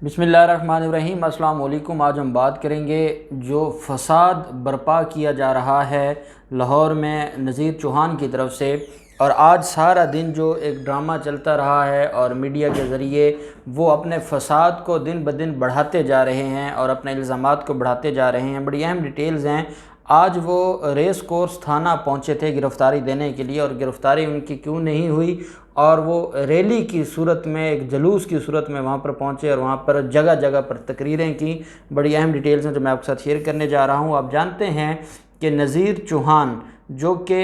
बिस्मिल्लाहिर्रहमानिर्रहीम। अस्सलाम वालेकुम। आज हम बात करेंगे जो फसाद बर्पा किया जा रहा है लाहौर में नज़ीर चौहान की तरफ से, और आज सारा दिन जो एक ड्रामा चलता रहा है और मीडिया के ज़रिए वो अपने फसाद को दिन ब दिन बढ़ाते जा रहे हैं और अपने इल्ज़ामात को बढ़ाते जा रहे हैं। बड़ी अहम डिटेल्स हैं। आज वो रेस कोर्स थाना पहुंचे थे गिरफ़्तारी देने के लिए, और गिरफ़्तारी उनकी क्यों नहीं हुई, और वो रैली की सूरत में, एक जलूस की सूरत में वहाँ पर पहुँचे और वहाँ पर जगह जगह पर तकरीरें की। बड़ी अहम डिटेल्स हैं जो मैं आपके साथ शेयर करने जा रहा हूँ। आप जानते हैं कि नज़ीर चौहान जो कि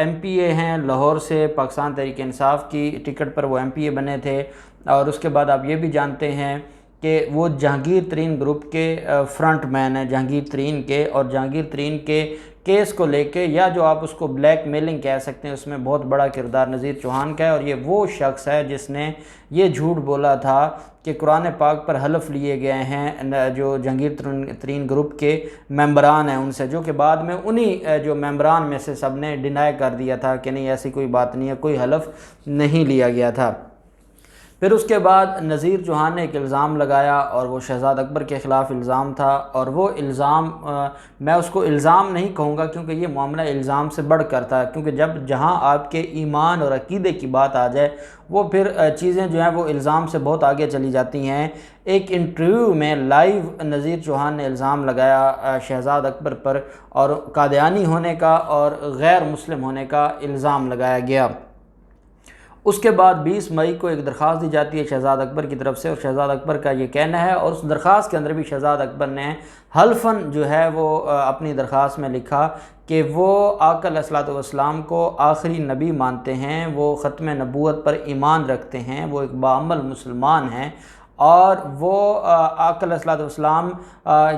MPA हैं लाहौर से, पाकिस्तान तहरीक इंसाफ की टिकट पर वो MPA बने थे, और उसके बाद आप ये भी जानते हैं कि वो जहांगीर तरीन ग्रुप के फ्रंट मैन हैं, जहांगीर तरीन के, और जहांगीर तरीन के केस को लेके, या जो आप उसको ब्लैक मेलिंग कह सकते हैं, उसमें बहुत बड़ा किरदार नज़ीर चौहान का है। और ये वो शख्स है जिसने ये झूठ बोला था कि कुरान पाक पर हलफ लिए गए हैं जो जहांगीर तरीन ग्रुप के मेंबरान हैं उनसे, जो कि बाद में उन्हीं जो मेंबरान में से सब ने डिनाई कर दिया था कि नहीं, ऐसी कोई बात नहीं है, कोई हलफ नहीं लिया गया था। फिर उसके बाद नज़ीर चौहान ने एक इल्ज़ाम लगाया, और वो शहज़ाद अकबर के ख़िलाफ़ इल्ज़ाम था। और वो इल्ज़ाम मैं उसको इल्ज़ाम नहीं कहूँगा, क्योंकि ये मामला इल्ज़ाम से बढ़ कर था, क्योंकि जहाँ आपके ईमान और अक़ीदे की बात आ जाए, वो फिर चीज़ें जो हैं वो इल्ज़ाम से बहुत आगे चली जाती हैं। एक इंटरव्यू में लाइव नज़ीर चौहान ने इल्ज़ाम लगाया शहज़ाद अकबर पर, और कादियानी होने का और गैर मुस्लिम होने का इल्ज़ाम लगाया गया। उसके बाद 20 मई को एक दरख्वास्त दी जाती है शहज़ाद अकबर की तरफ से, और शहज़ाद अकबर का ये कहना है, और उस दरख्वास्त के अंदर भी शहज़ाद अकबर ने हल्फन जो है वो अपनी दरख्वास्त में लिखा कि वो आका अलैहिस्सलातु वस्सलाम को आखिरी नबी मानते हैं, वो ख़त्म नबूवत पर ईमान रखते हैं, वो एक बाअमल मुसलमान हैं, और वो आका अलैहिस्सलातु वस्सलाम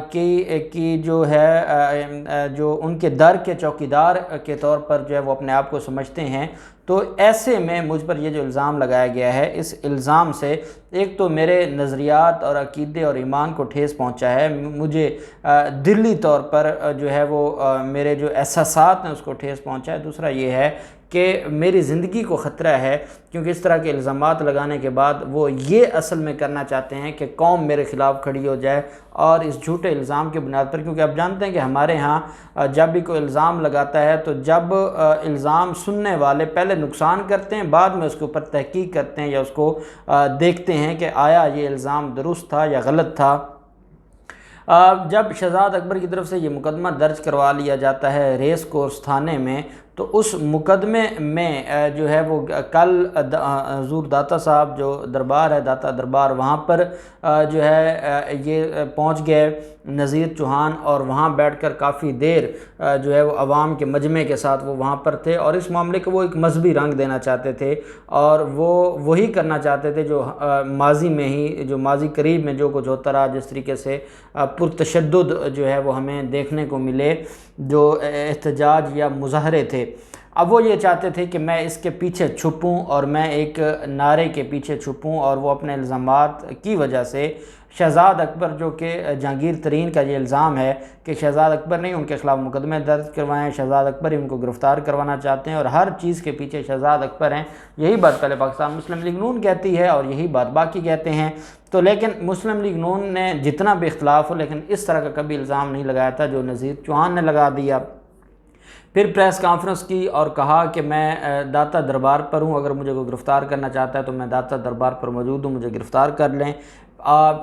की जो है जो उनके दर के चौकीदार के तौर पर जो है वो अपने आप को समझते हैं। तो ऐसे में मुझ पर ये जो इल्ज़ाम लगाया गया है, इस इल्ज़ाम से एक तो मेरे नज़रियात और अक़ीदे और ईमान को ठेस पहुंचा है, मुझे दिली तौर पर जो है वो मेरे जो एहसासात हैं उसको ठेस पहुंचा है। दूसरा ये है कि मेरी ज़िंदगी को ख़तरा है, क्योंकि इस तरह के इल्ज़ामात लगाने के बाद वो ये असल में करना चाहते हैं कि कौम मेरे ख़िलाफ़ खड़ी हो जाए, और इस झूठे इल्ज़ाम के बुनियाद पर, क्योंकि आप जानते हैं कि हमारे यहाँ जब भी कोई इल्ज़ाम लगाता है तो जब इल्ज़ाम सुनने वाले पहले नुकसान करते हैं, बाद में उसके ऊपर तहकीक करते हैं या उसको देखते हैं कि आया ये इल्ज़ाम दुरुस्त था या गलत था। जब शहज़ाद अकबर की तरफ से ये मुकदमा दर्ज करवा लिया जाता है रेस कोर्स थाने में, तो उस मुकदमे में जो है वो कल हज़ूर दाता साहब जो दरबार है, दाता दरबार, वहाँ पर जो है ये पहुँच गए नज़ीर चौहान, और वहाँ बैठकर काफ़ी देर जो है वो अवाम के मजमे के साथ वो वहाँ पर थे, और इस मामले को वो एक मजहबी रंग देना चाहते थे, और वो वही करना चाहते थे जो माजी में ही, जो माजी करीब में जो कुछ होता रहा, जिस तरीके से पुरतशद्दुद जो है वो हमें देखने को मिले, जो एहतजाज या मुज़ाहरे थे। अब वो ये चाहते थे कि मैं इसके पीछे छुपूं, और मैं एक नारे के पीछे छुपूं, और वो अपने इल्ज़ामात की वजह से शहज़ाद अकबर, जो कि जहांगीर तरीन का ये इल्ज़ाम है कि शहज़ाद अकबर ने उनके ख़िलाफ़ मुकदमे दर्ज करवाएं, शहज़ाद अकबर ही उनको गिरफ़्तार करवाना चाहते हैं, और हर चीज़ के पीछे शहज़ाद अकबर हैं। यही बात पहले पाकिस्तान मुस्लिम लीग नून कहती है, और यही बात बाकी कहते हैं। तो लेकिन मुस्लिम लीग नून ने जितना भी इख्तलाफ हो, लेकिन इस तरह का कभी इल्ज़ाम नहीं लगाया था जो नज़ीर चौहान ने लगा दिया। फिर प्रेस कॉन्फ्रेंस की और कहा कि मैं दाता दरबार पर हूँ, अगर मुझे कोई गिरफ़्तार करना चाहता है तो मैं दाता दरबार पर मौजूद हूँ, मुझे गिरफ़्तार कर लें।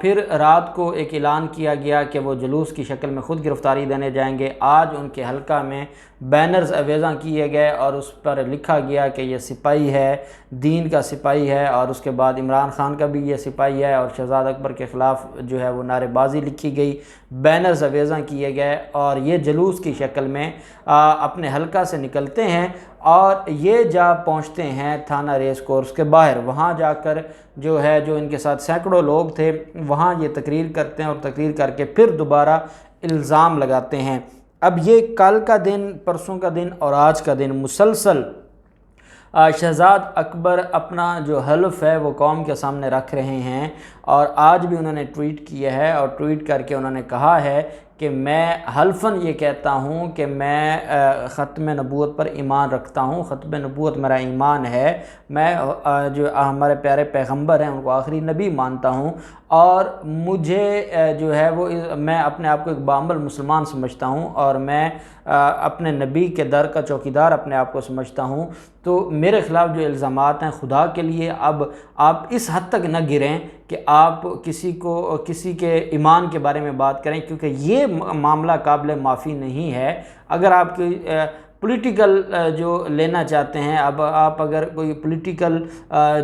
फिर रात को एक ऐलान किया गया कि वो जुलूस की शक्ल में ख़ुद गिरफ़्तारी देने जाएंगे। आज उनके हलका में बैनर्स अवेज़ा किए गए, और उस पर लिखा गया कि ये सिपाही है, दीन का सिपाही है, और उसके बाद इमरान ख़ान का भी ये सिपाही है, और शहज़ाद अकबर के ख़िलाफ़ जो है वो नारेबाजी लिखी गई, बैनर्स अवेज़ा किए गए, और ये जुलूस की शक्ल में अपने हलका से निकलते हैं, और ये जा पहुंचते हैं थाना रेस कोर्स के बाहर। वहाँ जाकर जो है, जो इनके साथ सैकड़ों लोग थे, वहाँ ये तकरीर करते हैं, और तकरीर करके फिर दोबारा इल्ज़ाम लगाते हैं। अब ये कल का दिन, परसों का दिन और आज का दिन मुसलसल शहज़ाद अकबर अपना जो हल्फ है वो कौम के सामने रख रहे हैं, और आज भी उन्होंने ट्वीट किया है, और ट्वीट करके उन्होंने कहा है कि मैं हल्फन ये कहता हूँ कि मैं ख़त्म नबूवत पर ईमान रखता हूँ, ख़त्म नबूवत मेरा ईमान है, मैं जो हमारे प्यारे पैगंबर हैं उनको आखिरी नबी मानता हूँ, اور مجھے جو ہے وہ میں اپنے آپ کو ایک بامل مسلمان سمجھتا ہوں، اور میں اپنے نبی کے در کا چوکیدار اپنے آپ کو سمجھتا ہوں، تو میرے خلاف جو الزامات ہیں خدا کے لیے اب آپ اس حد تک نہ گریں کہ آپ کسی کے ایمان کے بارے میں بات کریں، کیونکہ یہ معاملہ قابل معافی نہیں ہے۔ اگر آپ کی پولیٹیکل جو لینا چاہتے ہیں، اب آپ اگر کوئی پولیٹیکل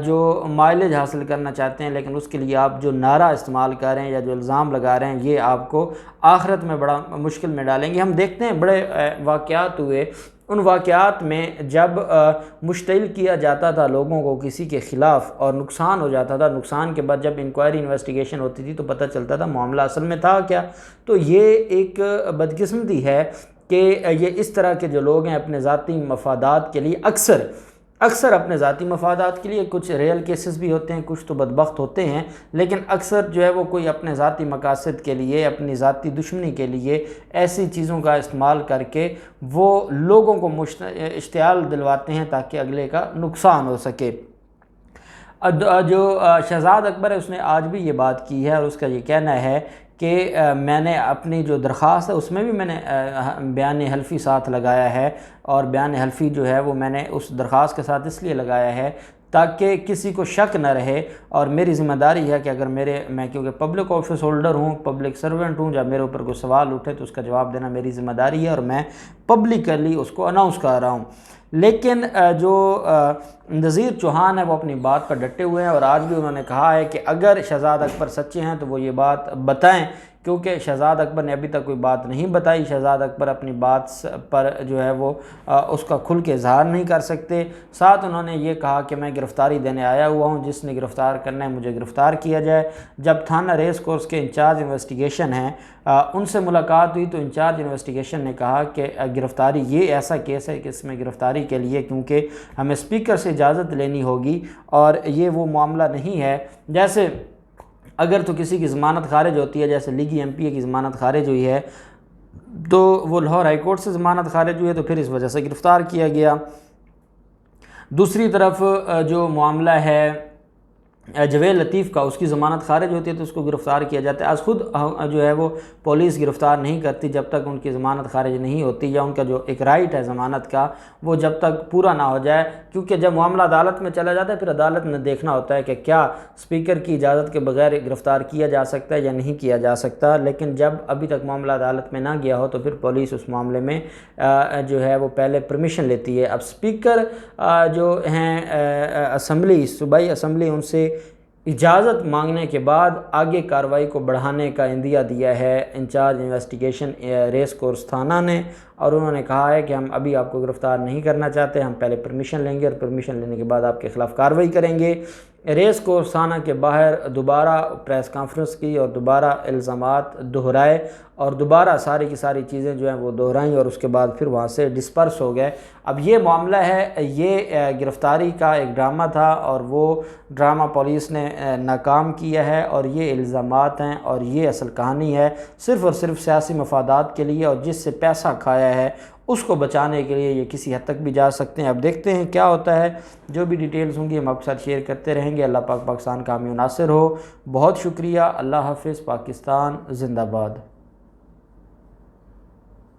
جو مائلیج حاصل کرنا چاہتے ہیں، لیکن اس کے لیے آپ جو نعرہ استعمال کر رہے ہیں یا جو الزام لگا رہے ہیں، یہ آپ کو آخرت میں بڑا مشکل میں ڈالیں گے۔ ہم دیکھتے ہیں بڑے واقعات ہوئے، ان واقعات میں جب مشتعل کیا جاتا تھا لوگوں کو کسی کے خلاف اور نقصان ہو جاتا تھا، نقصان کے بعد جب انکوائری انویسٹیگیشن ہوتی تھی تو پتہ چلتا تھا معاملہ اصل میں تھا کیا۔ تو یہ ایک بدقسمتی ہے کہ یہ اس طرح کے جو لوگ ہیں اپنے ذاتی مفادات کے لیے اکثر اپنے ذاتی مفادات کے لیے، کچھ ریئل کیسز بھی ہوتے ہیں، کچھ تو بدبخت ہوتے ہیں، لیکن اکثر جو ہے وہ کوئی اپنے ذاتی مقاصد کے لیے، اپنی ذاتی دشمنی کے لیے ایسی چیزوں کا استعمال کر کے وہ لوگوں کو اشتعال دلواتے ہیں تاکہ اگلے کا نقصان ہو سکے۔ جو شہزاد اکبر ہے اس نے آج بھی یہ بات کی ہے، اور اس کا یہ کہنا ہے کہ میں نے اپنی جو درخواست ہے اس میں بھی میں نے بیان حلفی ساتھ لگایا ہے، اور بیان حلفی جو ہے وہ میں نے اس درخواست کے ساتھ اس لیے لگایا ہے تاکہ کسی کو شک نہ رہے، اور میری ذمہ داری ہے کہ اگر میں کیونکہ پبلک آفس ہولڈر ہوں، پبلک سرونٹ ہوں، جب میرے اوپر کوئی سوال اٹھے تو اس کا جواب دینا میری ذمہ داری ہے، اور میں پبلکلی اس کو اناؤنس کر رہا ہوں۔ لیکن جو نذیر چوہان ہے وہ اپنی بات پر ڈٹے ہوئے ہیں، اور آج بھی انہوں نے کہا ہے کہ اگر شہزاد اکبر سچے ہیں تو وہ یہ بات بتائیں، کیونکہ شہزاد اکبر نے ابھی تک کوئی بات نہیں بتائی۔ شہزاد اکبر اپنی بات پر جو ہے وہ اس کا کھل کے اظہار نہیں کر سکتے۔ ساتھ انہوں نے یہ کہا کہ میں گرفتاری دینے آیا ہوا ہوں، جس نے گرفتار کرنا ہے مجھے گرفتار کیا جائے۔ جب تھانہ ریس کورس کے انچارج انویسٹیگیشن ہیں ان سے ملاقات ہوئی تو انچارج انویسٹیگیشن نے کہا کہ گرفتاری یہ ایسا کیس ہے کہ اس میں گرفتاری کے لیے کیونکہ ہمیں اسپیکر سے اجازت لینی ہوگی، اور یہ وہ معاملہ نہیں ہے جیسے اگر تو کسی کی ضمانت خارج ہوتی ہے، جیسے لیگی ایم پی اے کی ضمانت خارج ہوئی ہے تو وہ لاہور ہائی کورٹ سے ضمانت خارج ہوئی ہے تو پھر اس وجہ سے گرفتار کیا گیا۔ دوسری طرف جو معاملہ ہے جویل لطیف کا، اس کی ضمانت خارج ہوتی ہے تو اس کو گرفتار کیا جاتا ہے۔ آج خود جو ہے وہ پولیس گرفتار نہیں کرتی جب تک ان کی ضمانت خارج نہیں ہوتی، یا ان کا جو ایک رائٹ ہے ضمانت کا وہ جب تک پورا نہ ہو جائے، کیونکہ جب معاملہ عدالت میں چلا جاتا ہے پھر عدالت نے دیکھنا ہوتا ہے کہ کیا اسپیکر کی اجازت کے بغیر گرفتار کیا جا سکتا ہے یا نہیں کیا جا سکتا۔ لیکن جب ابھی تک معاملہ عدالت میں نہ گیا ہو تو پھر پولیس اس معاملے میں جو ہے وہ پہلے پرمیشن لیتی ہے۔ اب اسپیکر جو ہیں اسمبلی، صوبائی اسمبلی، ان سے اجازت مانگنے کے بعد آگے کارروائی کو بڑھانے کا عندیہ دیا ہے انچارج انویسٹیگیشن ریس کورس تھانہ نے، اور انہوں نے کہا ہے کہ ہم ابھی آپ کو گرفتار نہیں کرنا چاہتے، ہم پہلے پرمیشن لیں گے اور پرمیشن لینے کے بعد آپ کے خلاف کارروائی کریں گے۔ ریس کورس تھانہ کے باہر دوبارہ پریس کانفرنس کی اور دوبارہ الزامات دہرائے، اور دوبارہ ساری کی ساری چیزیں جو ہیں وہ دہرائیں، اور اس کے بعد پھر وہاں سے ڈسپرس ہو گئے۔ اب یہ معاملہ ہے، یہ گرفتاری کا ایک ڈرامہ تھا، اور وہ ڈرامہ پولیس نے ناکام کیا ہے، اور یہ الزامات ہیں اور یہ اصل کہانی ہے صرف اور صرف سیاسی مفادات کے لیے، اور جس سے پیسہ کھایا ہے اس کو بچانے کے لیے یہ کسی حد تک بھی جا سکتے ہیں۔ اب دیکھتے ہیں کیا ہوتا ہے، جو بھی ڈیٹیلز ہوں گی ہم آپ کے ساتھ شیئر کرتے رہیں گے۔ اللہ پاک پاکستان کا حامی و ناصر ہو۔ بہت شکریہ۔ اللہ حافظ۔ پاکستان زندہ باد۔